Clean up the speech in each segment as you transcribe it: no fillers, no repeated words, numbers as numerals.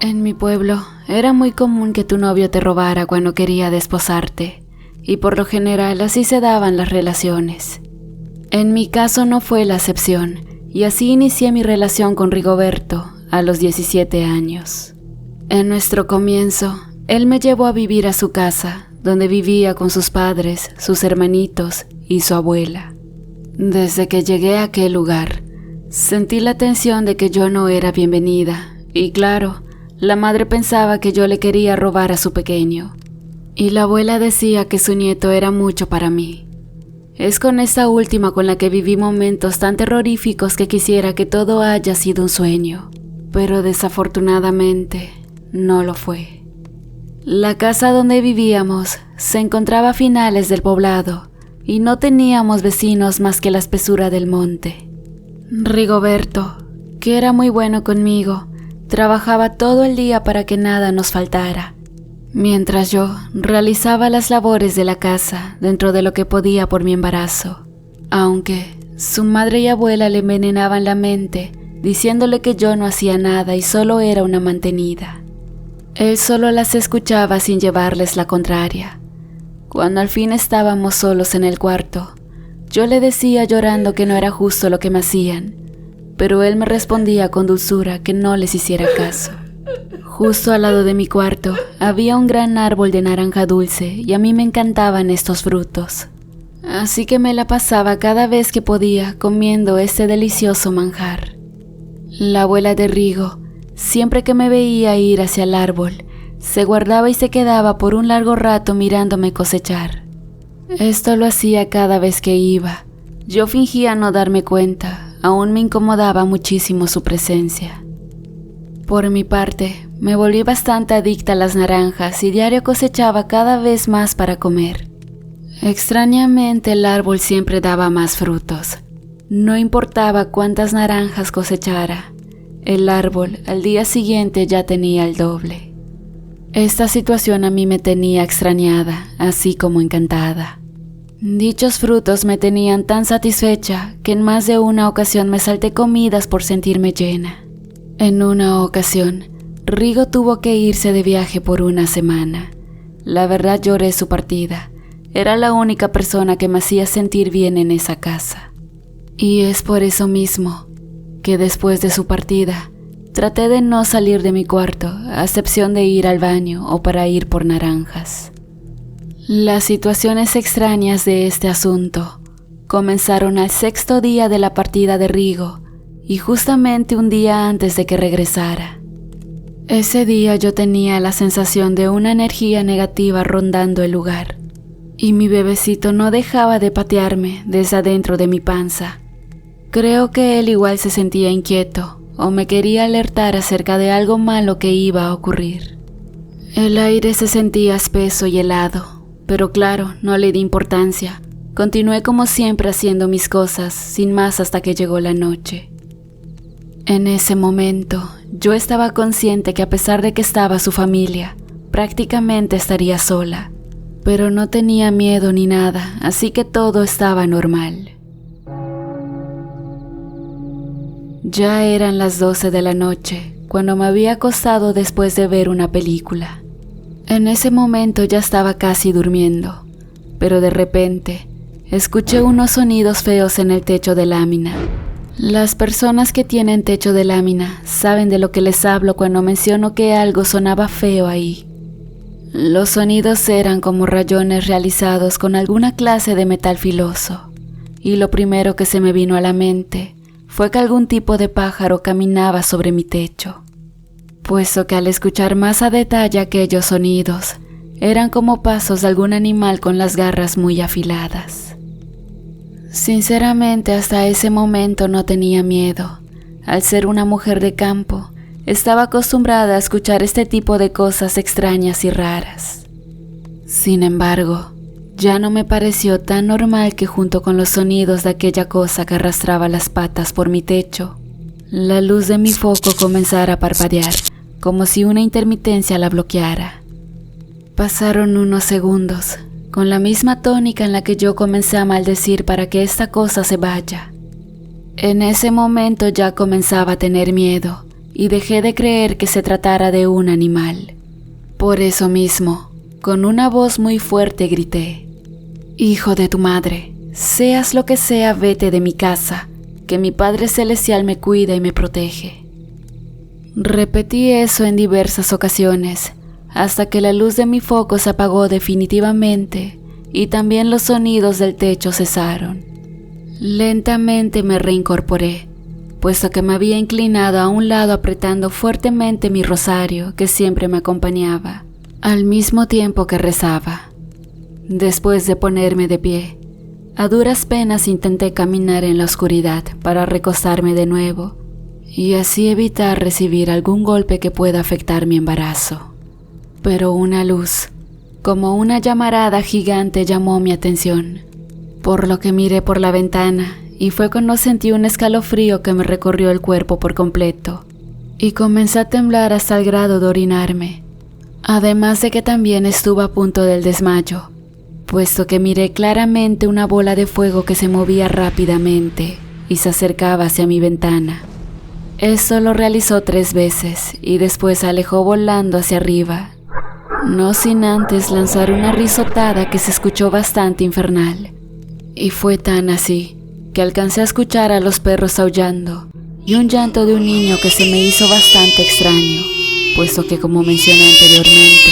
En mi pueblo era muy común que tu novio te robara cuando quería desposarte, y por lo general así se daban las relaciones. En mi caso no fue la excepción, y así inicié mi relación con Rigoberto a los 17 años. En nuestro comienzo, él me llevó a vivir a su casa, donde vivía con sus padres, sus hermanitos y su abuela. Desde que llegué a aquel lugar, sentí la tensión de que yo no era bienvenida, y claro, la madre pensaba que yo le quería robar a su pequeño, y la abuela decía que su nieto era mucho para mí. Es con esta última con la que viví momentos tan terroríficos que quisiera que todo haya sido un sueño, pero desafortunadamente no lo fue. La casa donde vivíamos se encontraba a finales del poblado y no teníamos vecinos más que la espesura del monte. Rigoberto, que era muy bueno conmigo, trabajaba todo el día para que nada nos faltara, mientras yo realizaba las labores de la casa dentro de lo que podía por mi embarazo, aunque su madre y abuela le envenenaban la mente, diciéndole que yo no hacía nada y solo era una mantenida. Él solo las escuchaba sin llevarles la contraria. Cuando al fin estábamos solos en el cuarto, yo le decía llorando que no era justo lo que me hacían, pero él me respondía con dulzura que no les hiciera caso. Justo al lado de mi cuarto había un gran árbol de naranja dulce y a mí me encantaban estos frutos. Así que me la pasaba cada vez que podía comiendo este delicioso manjar. La abuela de Rigo, siempre que me veía ir hacia el árbol, se guardaba y se quedaba por un largo rato mirándome cosechar. Esto lo hacía cada vez que iba. Yo fingía no darme cuenta. Aún me incomodaba muchísimo su presencia. Por mi parte, me volví bastante adicta a las naranjas y diario cosechaba cada vez más para comer. Extrañamente, el árbol siempre daba más frutos. No importaba cuántas naranjas cosechara, el árbol al día siguiente ya tenía el doble. Esta situación a mí me tenía extrañada, así como encantada. Dichos frutos me tenían tan satisfecha que en más de una ocasión me salté comidas por sentirme llena. En una ocasión, Rigo tuvo que irse de viaje por una semana. La verdad lloré su partida. Era la única persona que me hacía sentir bien en esa casa. Y es por eso mismo que después de su partida, traté de no salir de mi cuarto, a excepción de ir al baño o para ir por naranjas. Las situaciones extrañas de este asunto comenzaron al 6º día de la partida de Rigo y justamente un día antes de que regresara. Ese día yo tenía la sensación de una energía negativa rondando el lugar y mi bebecito no dejaba de patearme desde adentro de mi panza. Creo que él igual se sentía inquieto o me quería alertar acerca de algo malo que iba a ocurrir. El aire se sentía espeso y helado. Pero claro, no le di importancia. Continué como siempre haciendo mis cosas, sin más hasta que llegó la noche. En ese momento, yo estaba consciente que a pesar de que estaba su familia, prácticamente estaría sola. Pero no tenía miedo ni nada, así que todo estaba normal. Ya eran las 12 de la noche, cuando me había acostado después de ver una película. En ese momento ya estaba casi durmiendo, pero de repente escuché unos sonidos feos en el techo de lámina. Las personas que tienen techo de lámina saben de lo que les hablo cuando menciono que algo sonaba feo ahí. Los sonidos eran como rayones realizados con alguna clase de metal filoso, y lo primero que se me vino a la mente fue que algún tipo de pájaro caminaba sobre mi techo. Puesto que al escuchar más a detalle aquellos sonidos, eran como pasos de algún animal con las garras muy afiladas. Sinceramente, hasta ese momento no tenía miedo. Al ser una mujer de campo, estaba acostumbrada a escuchar este tipo de cosas extrañas y raras. Sin embargo, ya no me pareció tan normal que junto con los sonidos de aquella cosa que arrastraba las patas por mi techo, la luz de mi foco comenzara a parpadear, como si una intermitencia la bloqueara. Pasaron unos segundos, con la misma tónica en la que yo comencé a maldecir para que esta cosa se vaya. En ese momento ya comenzaba a tener miedo, y dejé de creer que se tratara de un animal. Por eso mismo, con una voz muy fuerte grité: «Hijo de tu madre, seas lo que sea, vete de mi casa, que mi Padre Celestial me cuida y me protege». Repetí eso en diversas ocasiones, hasta que la luz de mi foco se apagó definitivamente y también los sonidos del techo cesaron. Lentamente me reincorporé, puesto que me había inclinado a un lado apretando fuertemente mi rosario que siempre me acompañaba, al mismo tiempo que rezaba. Después de ponerme de pie, a duras penas intenté caminar en la oscuridad para recostarme de nuevo y así evitar recibir algún golpe que pueda afectar mi embarazo. Pero una luz, como una llamarada gigante, llamó mi atención, por lo que miré por la ventana y fue cuando sentí un escalofrío que me recorrió el cuerpo por completo y comencé a temblar hasta el grado de orinarme, además de que también estuve a punto del desmayo, puesto que miré claramente una bola de fuego que se movía rápidamente y se acercaba hacia mi ventana. Esto lo realizó 3 veces y después se alejó volando hacia arriba, no sin antes lanzar una risotada que se escuchó bastante infernal. Y fue tan así que alcancé a escuchar a los perros aullando y un llanto de un niño que se me hizo bastante extraño, puesto que, como mencioné anteriormente,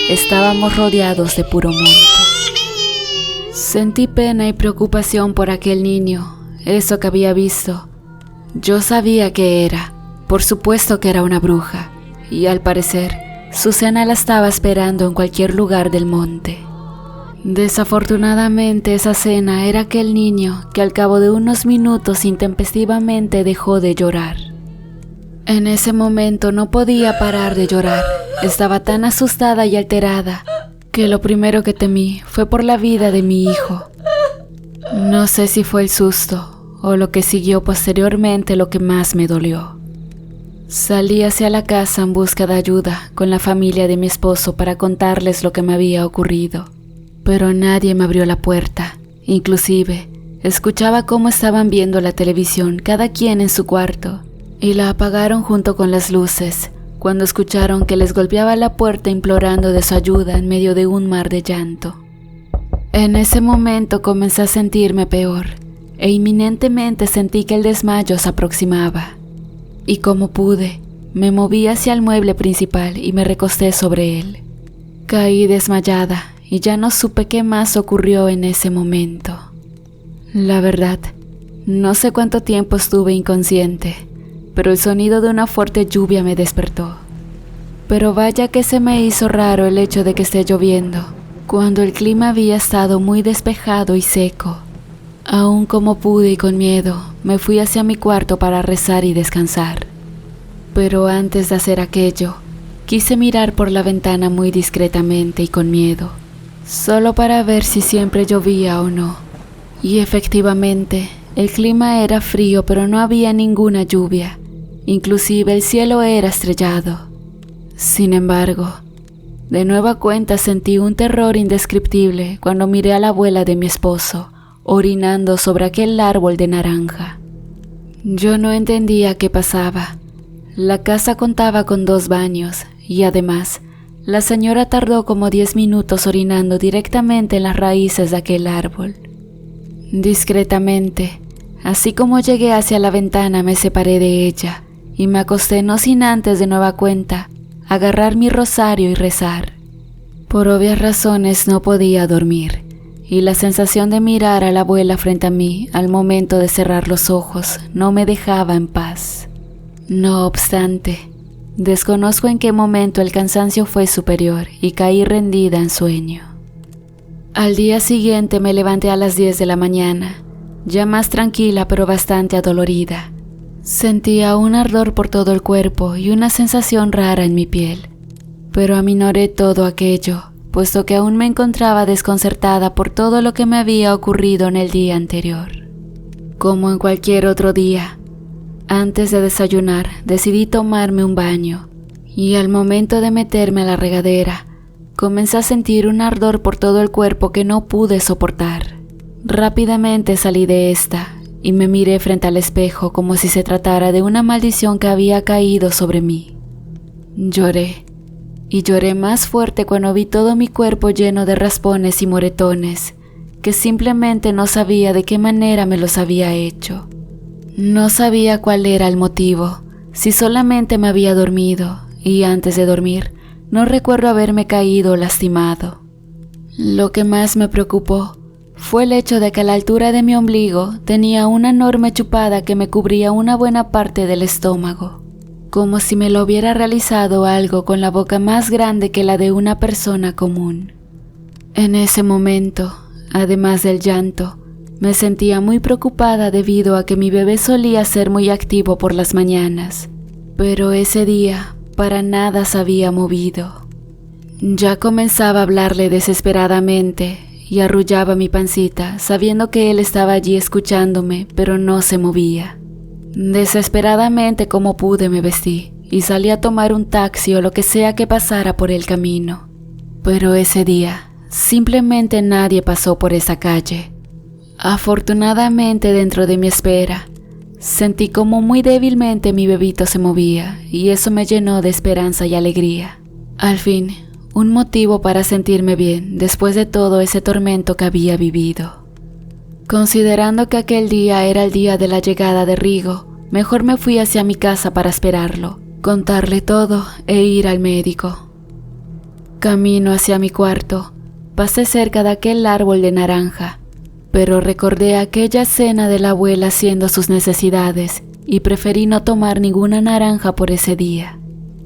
estábamos rodeados de puro monte. Sentí pena y preocupación por aquel niño, eso que había visto. Yo sabía que era, por supuesto que era una bruja, y al parecer, su cena la estaba esperando en cualquier lugar del monte. Desafortunadamente, esa cena era aquel niño que al cabo de unos minutos intempestivamente dejó de llorar. En ese momento no podía parar de llorar, estaba tan asustada y alterada que lo primero que temí fue por la vida de mi hijo. No sé si fue el susto o lo que siguió posteriormente lo que más me dolió. Salí hacia la casa en busca de ayuda con la familia de mi esposo para contarles lo que me había ocurrido, pero nadie me abrió la puerta. Inclusive, escuchaba cómo estaban viendo la televisión cada quien en su cuarto y la apagaron junto con las luces cuando escucharon que les golpeaba la puerta implorando de su ayuda en medio de un mar de llanto. En ese momento comencé a sentirme peor e inminentemente sentí que el desmayo se aproximaba. Y como pude, me moví hacia el mueble principal y me recosté sobre él. Caí desmayada y ya no supe qué más ocurrió en ese momento. La verdad, no sé cuánto tiempo estuve inconsciente, pero el sonido de una fuerte lluvia me despertó. Pero vaya que se me hizo raro el hecho de que esté lloviendo, cuando el clima había estado muy despejado y seco. Aún como pude y con miedo, me fui hacia mi cuarto para rezar y descansar. Pero antes de hacer aquello, quise mirar por la ventana muy discretamente y con miedo, solo para ver si siempre llovía o no. Y efectivamente, el clima era frío, pero no había ninguna lluvia. Inclusive el cielo era estrellado. Sin embargo, de nueva cuenta sentí un terror indescriptible cuando miré a la abuela de mi esposo, orinando sobre aquel árbol de naranja. Yo no entendía qué pasaba. La casa contaba con 2 baños y además, la señora tardó como 10 minutos orinando directamente en las raíces de aquel árbol. Discretamente, así como llegué hacia la ventana, me separé de ella y me acosté no sin antes de nueva cuenta agarrar mi rosario y rezar. Por obvias razones no podía dormir, y la sensación de mirar a la abuela frente a mí al momento de cerrar los ojos no me dejaba en paz. No obstante, desconozco en qué momento el cansancio fue superior y caí rendida en sueño. Al día siguiente me levanté a las 10 de la mañana, ya más tranquila pero bastante adolorida. Sentía un ardor por todo el cuerpo y una sensación rara en mi piel, pero aminoré todo aquello, puesto que aún me encontraba desconcertada por todo lo que me había ocurrido en el día anterior. Como en cualquier otro día, antes de desayunar decidí tomarme un baño, y al momento de meterme a la regadera, comencé a sentir un ardor por todo el cuerpo que no pude soportar. Rápidamente salí de esta, y me miré frente al espejo como si se tratara de una maldición que había caído sobre mí. Lloré, y lloré más fuerte cuando vi todo mi cuerpo lleno de raspones y moretones, que simplemente no sabía de qué manera me los había hecho. No sabía cuál era el motivo, si solamente me había dormido, y antes de dormir, no recuerdo haberme caído o lastimado. Lo que más me preocupó fue el hecho de que a la altura de mi ombligo tenía una enorme chupada que me cubría una buena parte del estómago, como si me lo hubiera realizado algo con la boca más grande que la de una persona común. En ese momento, además del llanto, me sentía muy preocupada debido a que mi bebé solía ser muy activo por las mañanas, pero ese día para nada se había movido. Ya comenzaba a hablarle desesperadamente y arrullaba mi pancita, sabiendo que él estaba allí escuchándome, pero no se movía. Desesperadamente como pude me vestí y salí a tomar un taxi o lo que sea que pasara por el camino. Pero ese día, simplemente nadie pasó por esa calle. Afortunadamente, dentro de mi espera, sentí como muy débilmente mi bebito se movía y eso me llenó de esperanza y alegría. Al fin, un motivo para sentirme bien después de todo ese tormento que había vivido. Considerando que aquel día era el día de la llegada de Rigo, mejor me fui hacia mi casa para esperarlo, contarle todo e ir al médico. Camino hacia mi cuarto, pasé cerca de aquel árbol de naranja, pero recordé aquella escena de la abuela haciendo sus necesidades y preferí no tomar ninguna naranja por ese día.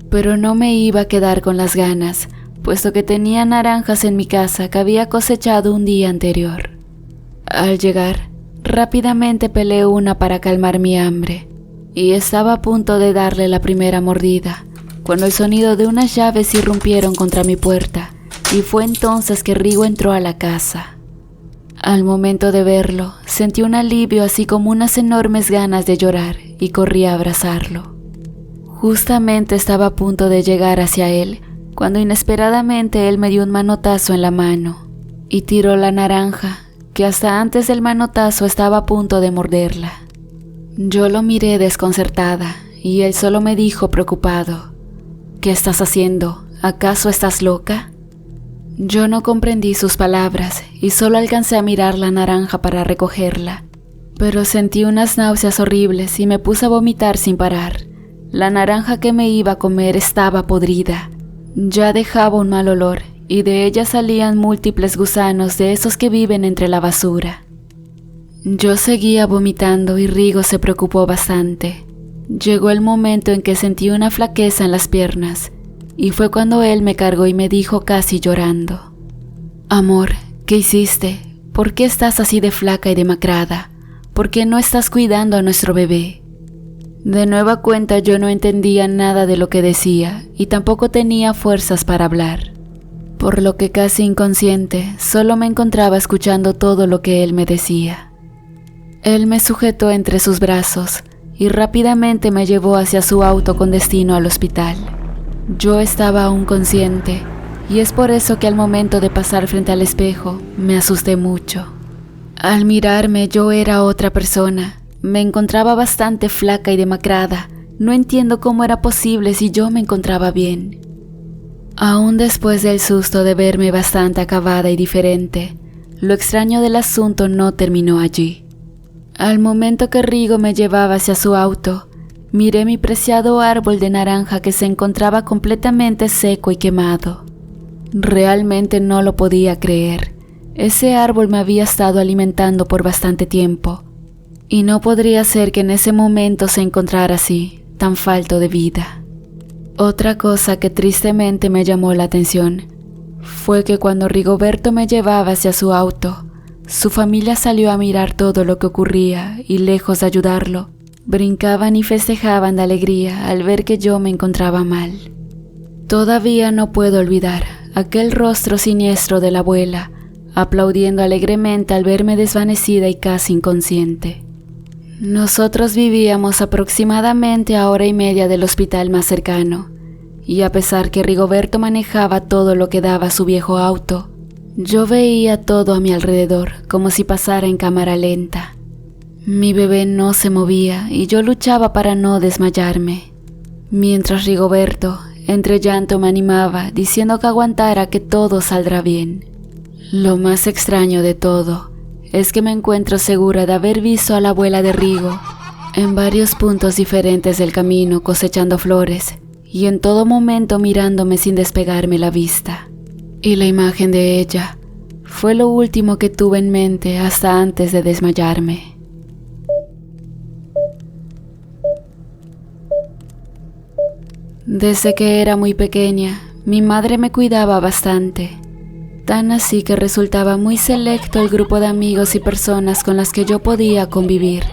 Pero no me iba a quedar con las ganas, puesto que tenía naranjas en mi casa que había cosechado un día anterior. Al llegar, rápidamente pelé una para calmar mi hambre, y estaba a punto de darle la primera mordida, cuando el sonido de unas llaves irrumpieron contra mi puerta, y fue entonces que Rigo entró a la casa. Al momento de verlo, sentí un alivio así como unas enormes ganas de llorar, y corrí a abrazarlo. Justamente estaba a punto de llegar hacia él, cuando inesperadamente él me dio un manotazo en la mano y tiró la naranja, que hasta antes del manotazo estaba a punto de morderla. Yo lo miré desconcertada y él solo me dijo preocupado: ¿Qué estás haciendo? ¿Acaso estás loca? Yo no comprendí sus palabras y solo alcancé a mirar la naranja para recogerla, pero sentí unas náuseas horribles y me puse a vomitar sin parar. La naranja que me iba a comer estaba podrida. Ya dejaba un mal olor y de ella salían múltiples gusanos de esos que viven entre la basura. Yo seguía vomitando y Rigo se preocupó bastante. Llegó el momento en que sentí una flaqueza en las piernas y fue cuando él me cargó y me dijo casi llorando: Amor, ¿qué hiciste? ¿Por qué estás así de flaca y demacrada? ¿Por qué no estás cuidando a nuestro bebé? De nueva cuenta yo no entendía nada de lo que decía y tampoco tenía fuerzas para hablar, por lo que casi inconsciente solo me encontraba escuchando todo lo que él me decía. Él me sujetó entre sus brazos y rápidamente me llevó hacia su auto con destino al hospital. Yo estaba aún consciente y es por eso que al momento de pasar frente al espejo me asusté mucho. Al mirarme yo era otra persona. Me encontraba bastante flaca y demacrada. No entiendo cómo era posible si yo me encontraba bien. Aún después del susto de verme bastante acabada y diferente, lo extraño del asunto no terminó allí. Al momento que Rigo me llevaba hacia su auto, miré mi preciado árbol de naranja que se encontraba completamente seco y quemado. Realmente no lo podía creer. Ese árbol me había estado alimentando por bastante tiempo. Y no podría ser que en ese momento se encontrara así, tan falto de vida. Otra cosa que tristemente me llamó la atención fue que cuando Rigoberto me llevaba hacia su auto, su familia salió a mirar todo lo que ocurría y lejos de ayudarlo, brincaban y festejaban de alegría al ver que yo me encontraba mal. Todavía no puedo olvidar aquel rostro siniestro de la abuela, aplaudiendo alegremente al verme desvanecida y casi inconsciente. Nosotros vivíamos aproximadamente a 1:30 del hospital más cercano, y a pesar que Rigoberto manejaba todo lo que daba su viejo auto, yo veía todo a mi alrededor como si pasara en cámara lenta. Mi bebé no se movía y yo luchaba para no desmayarme, mientras Rigoberto, entre llanto, me animaba, diciendo que aguantara, que todo saldrá bien. Lo más extraño de todo es que me encuentro segura de haber visto a la abuela de Rigo en varios puntos diferentes del camino cosechando flores y en todo momento mirándome sin despegarme la vista. Y la imagen de ella fue lo último que tuve en mente hasta antes de desmayarme. Desde que era muy pequeña, mi madre me cuidaba bastante, tan así que resultaba muy selecto el grupo de amigos y personas con las que yo podía convivir,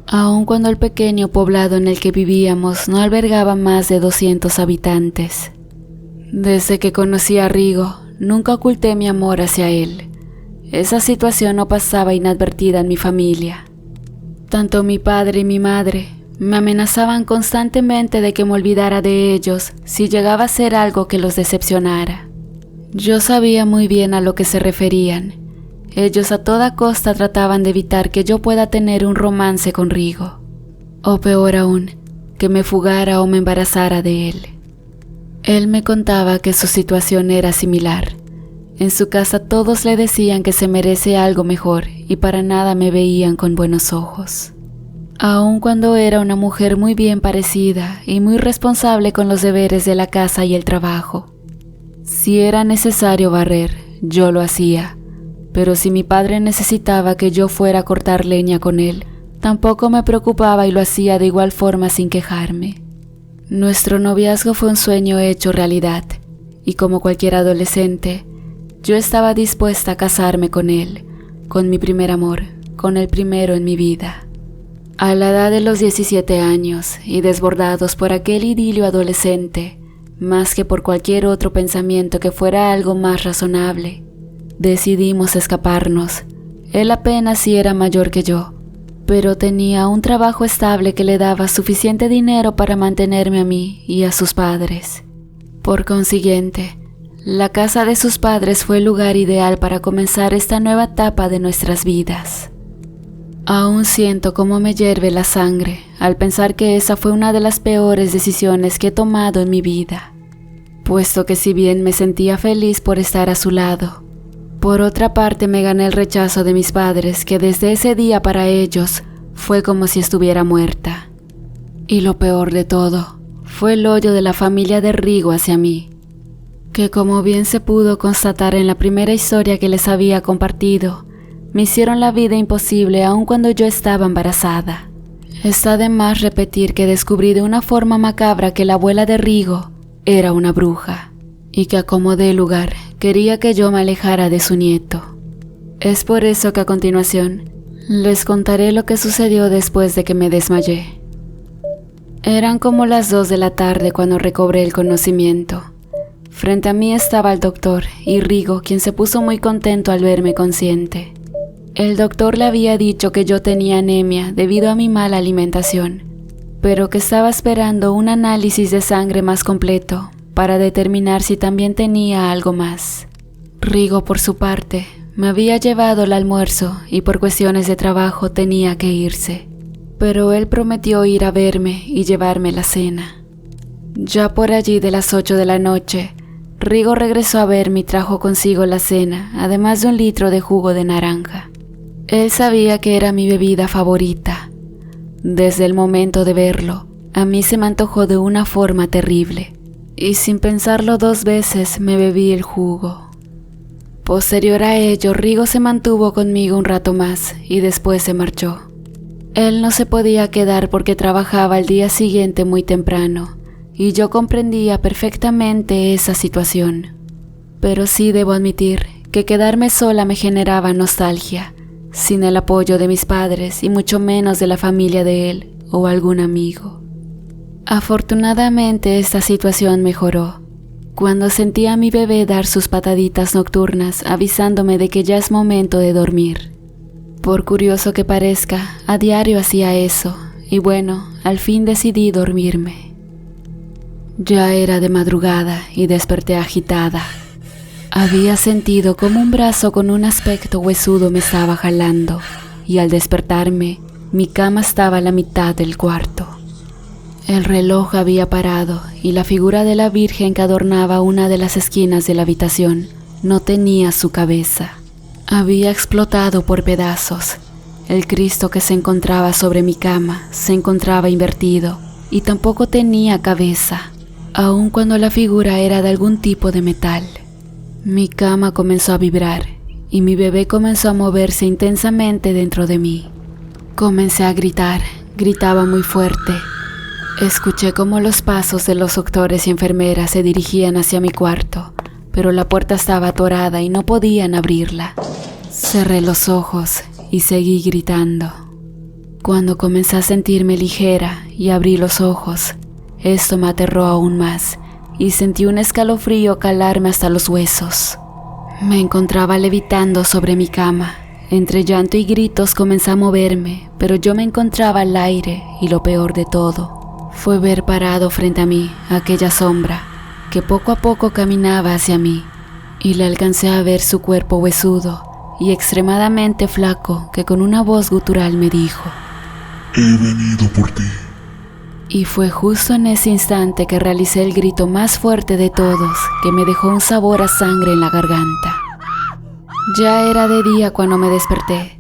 aun cuando el pequeño poblado en el que vivíamos no albergaba más de 200 habitantes. Desde que conocí a Rigo, nunca oculté mi amor hacia él. Esa situación no pasaba inadvertida en mi familia. Tanto mi padre y mi madre me amenazaban constantemente de que me olvidara de ellos si llegaba a hacer algo que los decepcionara. Yo sabía muy bien a lo que se referían. Ellos a toda costa trataban de evitar que yo pueda tener un romance con Rigo, o peor aún, que me fugara o me embarazara de él. Él me contaba que su situación era similar. En su casa todos le decían que se merece algo mejor y para nada me veían con buenos ojos. Aun cuando era una mujer muy bien parecida y muy responsable con los deberes de la casa y el trabajo. Si era necesario barrer, yo lo hacía, pero si mi padre necesitaba que yo fuera a cortar leña con él, tampoco me preocupaba y lo hacía de igual forma sin quejarme. Nuestro noviazgo fue un sueño hecho realidad, y como cualquier adolescente, yo estaba dispuesta a casarme con él, con mi primer amor, con el primero en mi vida. A la edad de los 17 años, y desbordados por aquel idilio adolescente, más que por cualquier otro pensamiento que fuera algo más razonable, decidimos escaparnos. Él apenas sí era mayor que yo, pero tenía un trabajo estable que le daba suficiente dinero para mantenerme a mí y a sus padres. Por consiguiente, la casa de sus padres fue el lugar ideal para comenzar esta nueva etapa de nuestras vidas. Aún siento cómo me hierve la sangre al pensar que esa fue una de las peores decisiones que he tomado en mi vida, puesto que si bien me sentía feliz por estar a su lado, por otra parte me gané el rechazo de mis padres, que desde ese día para ellos fue como si estuviera muerta. Y lo peor de todo fue el odio de la familia de Rigo hacia mí, que como bien se pudo constatar en la primera historia que les había compartido, me hicieron la vida imposible aun cuando yo estaba embarazada. Está de más repetir que descubrí de una forma macabra que la abuela de Rigo era una bruja, y que a como dé lugar quería que yo me alejara de su nieto. Es por eso que a continuación les contaré lo que sucedió después de que me desmayé. Eran como las 2 de la tarde cuando recobré el conocimiento. Frente a mí estaba el doctor y Rigo, quien se puso muy contento al verme consciente. El doctor le había dicho que yo tenía anemia debido a mi mala alimentación, pero que estaba esperando un análisis de sangre más completo para determinar si también tenía algo más. Rigo, por su parte, me había llevado el almuerzo y por cuestiones de trabajo tenía que irse, pero él prometió ir a verme y llevarme la cena. Ya por allí de las 8 de la noche, Rigo regresó a verme y trajo consigo la cena, además de 1 litro de jugo de naranja. Él sabía que era mi bebida favorita. Desde el momento de verlo, a mí se me antojó de una forma terrible, y sin pensarlo 2 veces me bebí el jugo. Posterior a ello, Rigo se mantuvo conmigo un rato más y después se marchó. Él no se podía quedar porque trabajaba al día siguiente muy temprano, y yo comprendía perfectamente esa situación. Pero sí debo admitir que quedarme sola me generaba nostalgia, sin el apoyo de mis padres y mucho menos de la familia de él o algún amigo. Afortunadamente esta situación mejoró cuando sentí a mi bebé dar sus pataditas nocturnas avisándome de que ya es momento de dormir. Por curioso que parezca, a diario hacía eso y bueno, al fin decidí dormirme. Ya era de madrugada y desperté agitada. Había sentido como un brazo con un aspecto huesudo me estaba jalando y al despertarme mi cama estaba a la mitad del cuarto. El reloj había parado y la figura de la Virgen que adornaba una de las esquinas de la habitación no tenía su cabeza. Había explotado por pedazos. El Cristo que se encontraba sobre mi cama se encontraba invertido y tampoco tenía cabeza, aun cuando la figura era de algún tipo de metal. Mi cama comenzó a vibrar y mi bebé comenzó a moverse intensamente dentro de mí. Comencé a gritar, gritaba muy fuerte. Escuché cómo los pasos de los doctores y enfermeras se dirigían hacia mi cuarto, pero la puerta estaba atorada y no podían abrirla. Cerré los ojos y seguí gritando. Cuando comencé a sentirme ligera y abrí los ojos, esto me aterró aún más y sentí un escalofrío calarme hasta los huesos. Me encontraba levitando sobre mi cama. Entre llanto y gritos comencé a moverme, pero yo me encontraba al aire y lo peor de todo fue ver parado frente a mí aquella sombra que poco a poco caminaba hacia mí y le alcancé a ver su cuerpo huesudo y extremadamente flaco que con una voz gutural me dijo: «He venido por ti». Y fue justo en ese instante que realicé el grito más fuerte de todos que me dejó un sabor a sangre en la garganta. Ya era de día cuando me desperté.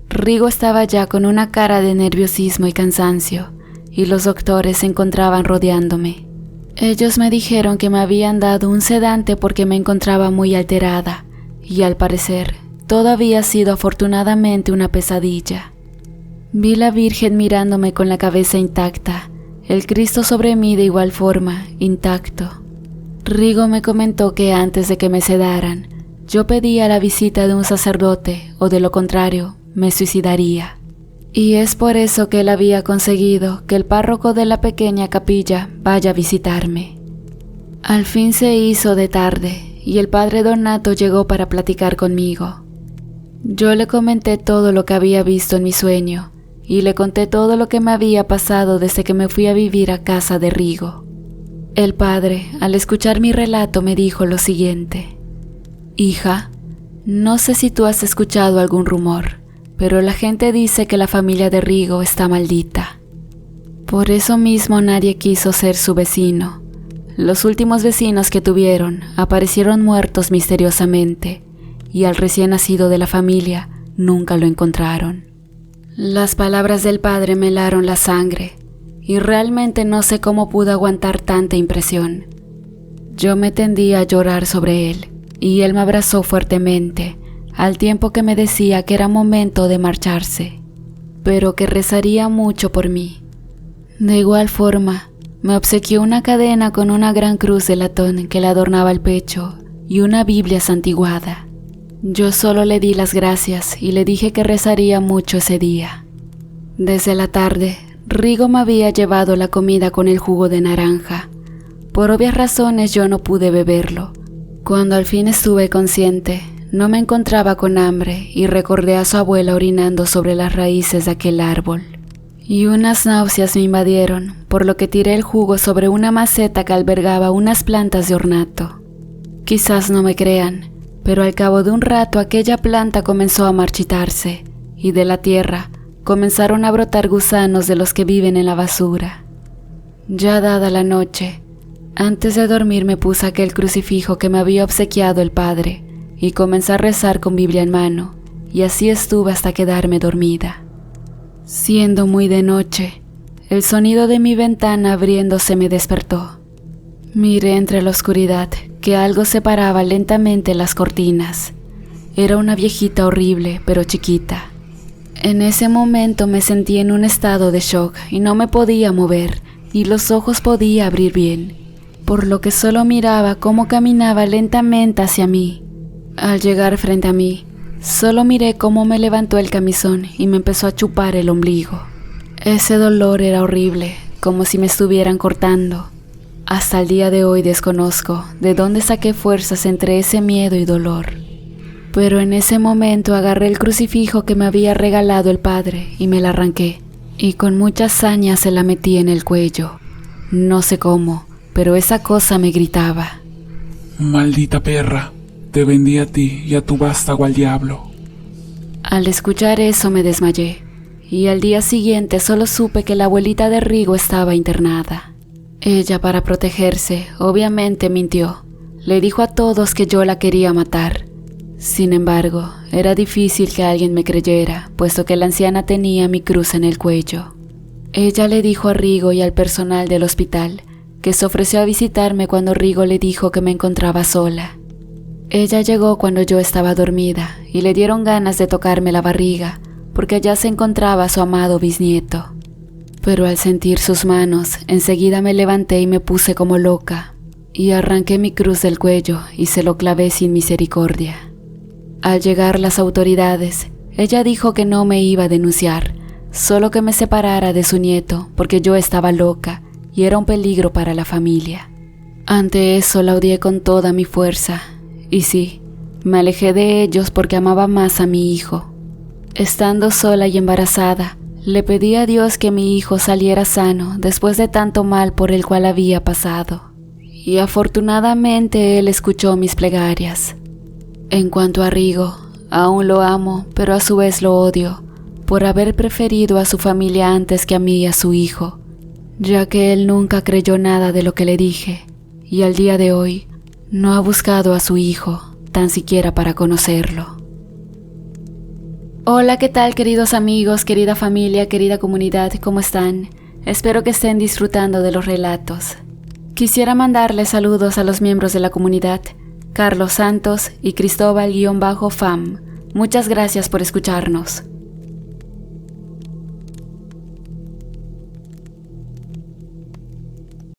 Rigo estaba ya con una cara de nerviosismo y cansancio y los doctores se encontraban rodeándome. Ellos me dijeron que me habían dado un sedante porque me encontraba muy alterada y al parecer todo había sido afortunadamente una pesadilla. Vi la Virgen mirándome con la cabeza intacta, el Cristo sobre mí de igual forma, intacto. Rigo me comentó que antes de que me sedaran, yo pedía la visita de un sacerdote o de lo contrario, me suicidaría. Y es por eso que él había conseguido que el párroco de la pequeña capilla vaya a visitarme. Al fin se hizo de tarde y el padre Donato llegó para platicar conmigo. Yo le comenté todo lo que había visto en mi sueño y le conté todo lo que me había pasado desde que me fui a vivir a casa de Rigo. El padre, al escuchar mi relato, me dijo lo siguiente: «Hija, no sé si tú has escuchado algún rumor, pero la gente dice que la familia de Rigo está maldita. Por eso mismo nadie quiso ser su vecino. Los últimos vecinos que tuvieron aparecieron muertos misteriosamente y al recién nacido de la familia nunca lo encontraron». Las palabras del padre me helaron la sangre y realmente no sé cómo pude aguantar tanta impresión. Yo me tendí a llorar sobre él y él me abrazó fuertemente, al tiempo que me decía que era momento de marcharse, pero que rezaría mucho por mí. De igual forma, me obsequió una cadena con una gran cruz de latón que le adornaba el pecho y una Biblia santiguada. Yo solo le di las gracias y le dije que rezaría mucho ese día. Desde la tarde, Rigo me había llevado la comida con el jugo de naranja. Por obvias razones yo no pude beberlo. Cuando al fin estuve consciente, no me encontraba con hambre y recordé a su abuela orinando sobre las raíces de aquel árbol. Y unas náuseas me invadieron, por lo que tiré el jugo sobre una maceta que albergaba unas plantas de ornato. Quizás no me crean, pero al cabo de un rato aquella planta comenzó a marchitarse y de la tierra comenzaron a brotar gusanos de los que viven en la basura. Ya dada la noche, antes de dormir me puse aquel crucifijo que me había obsequiado el padre y comencé a rezar con Biblia en mano, y así estuve hasta quedarme dormida. Siendo muy de noche, el sonido de mi ventana abriéndose me despertó. Miré entre la oscuridad que algo separaba lentamente las cortinas. Era una viejita horrible, pero chiquita. En ese momento me sentí en un estado de shock y no me podía mover, ni los ojos podía abrir bien, por lo que solo miraba cómo caminaba lentamente hacia mí. Al llegar frente a mí, solo miré cómo me levantó el camisón y me empezó a chupar el ombligo. Ese dolor era horrible, como si me estuvieran cortando. Hasta el día de hoy desconozco de dónde saqué fuerzas entre ese miedo y dolor. Pero en ese momento agarré el crucifijo que me había regalado el padre y me la arranqué, y con mucha hazaña se la metí en el cuello. No sé cómo, pero esa cosa me gritaba: «Maldita perra, te vendí a ti y a tu vástago al diablo». Al escuchar eso me desmayé, y al día siguiente solo supe que la abuelita de Rigo estaba internada. Ella, para protegerse, obviamente mintió. Le dijo a todos que yo la quería matar. Sin embargo, era difícil que alguien me creyera, puesto que la anciana tenía mi cruz en el cuello. Ella le dijo a Rigo y al personal del hospital que se ofreció a visitarme cuando Rigo le dijo que me encontraba sola. Ella llegó cuando yo estaba dormida y le dieron ganas de tocarme la barriga, porque allá se encontraba su amado bisnieto. Pero al sentir sus manos, enseguida me levanté y me puse como loca, y arranqué mi cruz del cuello y se lo clavé sin misericordia. Al llegar las autoridades, ella dijo que no me iba a denunciar, solo que me separara de su nieto porque yo estaba loca y era un peligro para la familia. Ante eso la odié con toda mi fuerza, y sí, me alejé de ellos porque amaba más a mi hijo. Estando sola y embarazada, le pedí a Dios que mi hijo saliera sano después de tanto mal por el cual había pasado, y afortunadamente él escuchó mis plegarias. En cuanto a Rigo, aún lo amo, pero a su vez lo odio, por haber preferido a su familia antes que a mí y a su hijo, ya que él nunca creyó nada de lo que le dije, y al día de hoy no ha buscado a su hijo, tan siquiera para conocerlo. Hola, ¿qué tal, queridos amigos, querida familia, querida comunidad? ¿Cómo están? Espero que estén disfrutando de los relatos. Quisiera mandarles saludos a los miembros de la comunidad, Carlos Santos y Cristóbal-Fam. Muchas gracias por escucharnos.